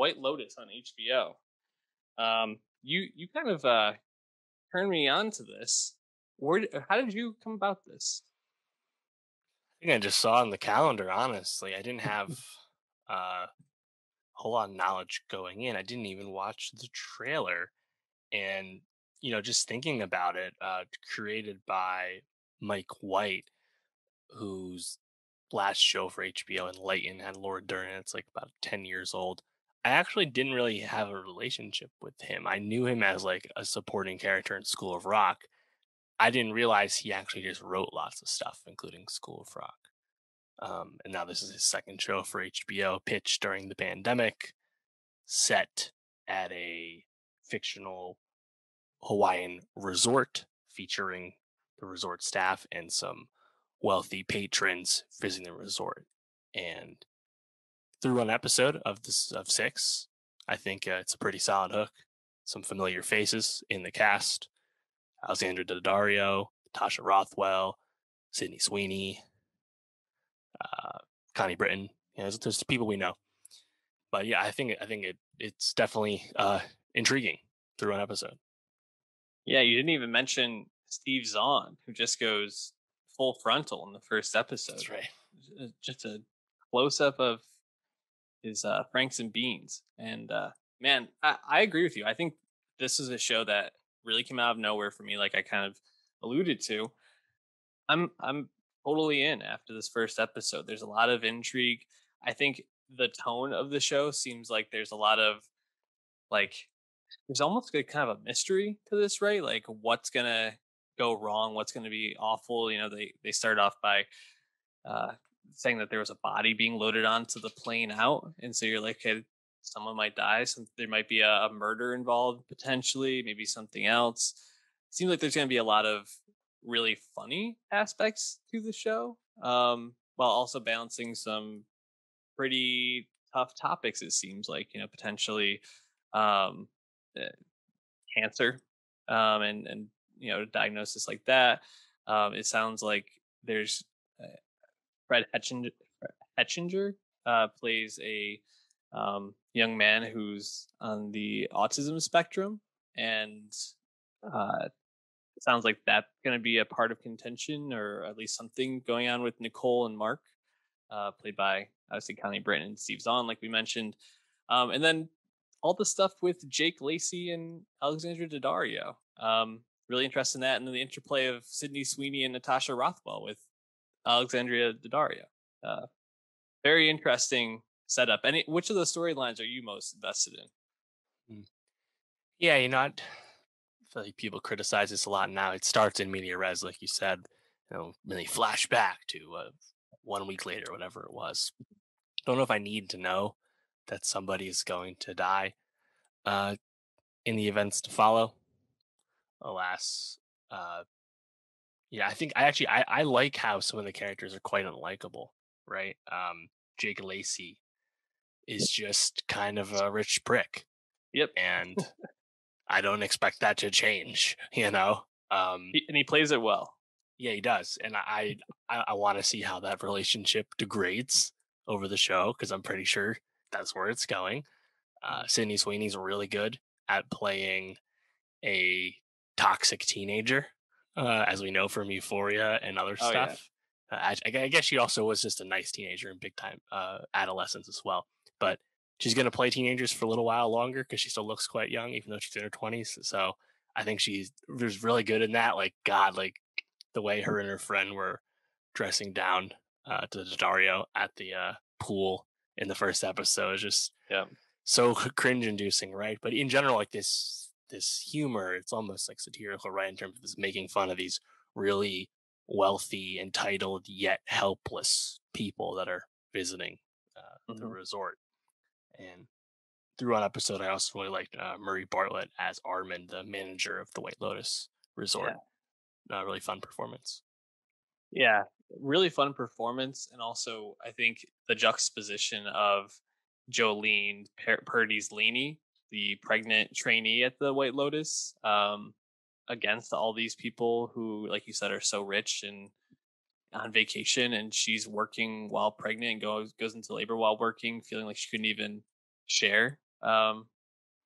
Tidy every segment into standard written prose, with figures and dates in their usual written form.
White Lotus on HBO. You kind of turned me on to this. How did you come about this? I think I just saw on the calendar, honestly. I didn't have a whole lot of knowledge going in. I didn't even watch the trailer. And, just thinking about it, created by Mike White, whose last show for HBO Enlighten had Laura Dern. It's like about 10 years old. I actually didn't really have a relationship with him. I knew him as like a supporting character in School of Rock. I didn't realize he actually just wrote lots of stuff, including School of Rock. And now this is his second show for HBO, pitched during the pandemic, set at a fictional Hawaiian resort featuring the resort staff and some wealthy patrons visiting the resort. And through one episode of six, I think it's a pretty solid hook. Some familiar faces in the cast: Alexandra Daddario, Tasha Rothwell, Sydney Sweeney, uh, Connie Britton. There's people we know. But yeah, I think it's definitely intriguing through an episode. Yeah, you didn't even mention Steve Zahn, who just goes full frontal in the first That's episode. right. Just a close up of his Franks and Beans. And man, I agree with you. I think this is a show that really came out of nowhere for me, like I kind of alluded to. I'm totally in after this first episode. There's a lot of intrigue. I think the tone of the show seems like there's a lot of like there's almost like kind of a mystery to this, right? Like what's gonna go wrong, what's gonna be awful. They start off by uh saying that there was a body being loaded onto the plane out, and so you're like, okay, someone might die. There might be a murder involved potentially, maybe something else. Seems like there's gonna be a lot of really funny aspects to the show, while also balancing some pretty tough topics. It seems like potentially um, uh, cancer, and diagnosis like that. It sounds like there's uh, Fred Hetchinger plays a young man who's on the autism spectrum, and it sounds like that's going to be a part of contention, or at least something going on with Nicole and Mark, played by obviously Connie Britton and Steve Zahn, like we mentioned. And then all the stuff with Jake Lacey and Alexandra Daddario. Really interested in that, and then the interplay of Sydney Sweeney and Natasha Rothwell with Alexandria Daddario. Uh, Very interesting setup. Which of the storylines are you most invested in? Mm. Yeah, I feel like people criticize this a lot now. It starts in media res, like you said. When they flash back to 1 week later, whatever it was. Don't know if I need to know that somebody is going to die uh, in the events to follow. Alas, uh, yeah, I think I like how some of the characters are quite unlikable, right? Jake Lacey is just kind of a rich prick, Yep, and I don't expect that to change. You know, and he plays it well. yeah, he does, and I want to see how that relationship degrades over the show because I'm pretty sure that's where it's going. Mhm. Sydney Sweeney's really good at playing a toxic teenager, as we know from Euphoria and other Oh yeah, stuff. I guess she also was just a nice teenager in big time adolescence as well. But she's going to play teenagers for a little while longer because she still looks quite young, even though she's in her 20s. So I think she's was really good in that. Like, God, like the way her and her friend were dressing down to Dario at the pool in the first episode is just yeah. so cringe inducing, right? But in general, like this humor, it's almost like satirical, right? In terms of this making fun of these really wealthy, entitled yet helpless people that are visiting the Hmm. resort. And through one episode, I also really liked Murray Bartlett as Armin, the manager of the White Lotus Resort. Yeah. Really fun performance. Yeah, really fun performance, and also I think the juxtaposition of Jolene Purdy's Leany, the pregnant trainee at the White Lotus, against all these people who, like you said, are so rich and on vacation, and she's working while pregnant and goes into labor while working, feeling like she couldn't even share. um,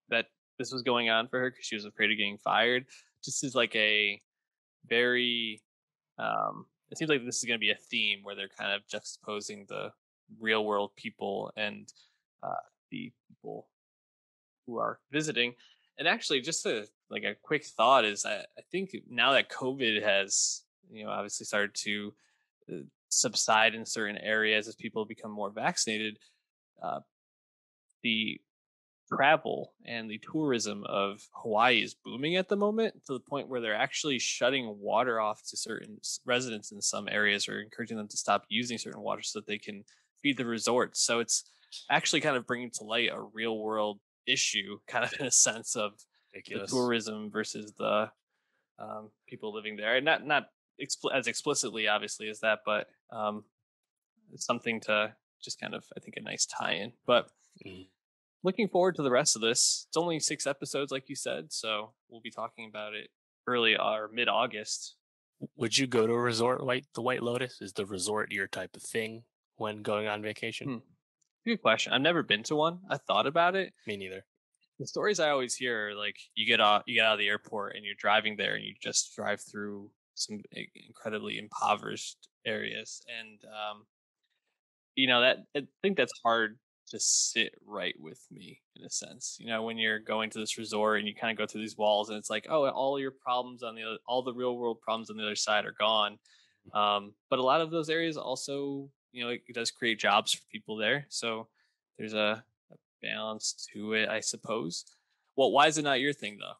that this was going on for her because she was afraid of getting fired. Just is like a very it seems like this is going to be a theme where they're kind of juxtaposing the real world people and uh, the people who are visiting. And actually, just a quick thought is I think now that COVID has obviously started to uh, subside in certain areas as people become more vaccinated, uh, the travel and the tourism of Hawaii is booming at the moment to the point where they're actually shutting water off to certain residents in some areas or encouraging them to stop using certain water so that they can feed the resorts. So it's actually kind of bringing to light a real world issue, kind of in a sense of the Ridiculous. tourism versus the people living there. And not as explicitly, obviously, as that, but it's something to just kind of, I think, a nice tie in. But Mm. looking forward to the rest of this. It's only 6 episodes, like you said, so we'll be talking about it early or mid August. Would you go to a resort like the White Lotus? Is the resort your type of thing when going on vacation? Hmm. Good question. I've never been to one. I thought about it. Me neither. The stories I always hear are like you get out of the airport and you're driving there and you just drive through some incredibly impoverished areas, and that I think that's hard to sit right with me in a sense. When you're going to this resort and you kind of go through these walls and it's like, oh, all your problems on the other, all the real world problems on the other side are gone. But a lot of those areas also, it does create jobs for people there. So there's a balance to it, I suppose. Well, why is it not your thing though?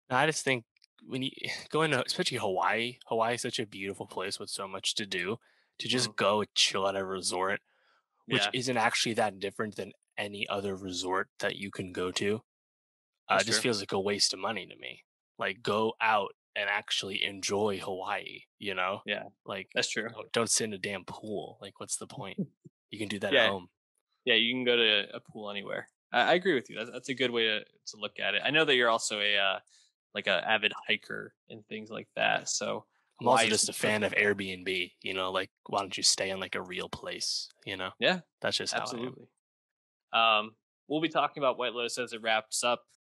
I just think when you go into, especially Hawaii, Hawaii is such a beautiful place with so much to do. To Mm, just go and chill at a resort, which yeah, isn't actually that different than any other resort that you can go to, that's just true. feels like a waste of money to me. Like, go out and actually enjoy Hawaii. Yeah, Like, that's true. don't sit in a damn pool. Like, what's the point? You can do that at Yeah, home. yeah, you can go to a pool anywhere. I agree with you. That's a good way to look at it. I know that you're also a like a avid hiker and things like that. So I'm also Hawaii is just the a fan perfect of spot. Airbnb. Like, why don't you stay in like a real place? Yeah, That's just how I am. absolutely. Um, we'll be talking about White Lotus as it wraps up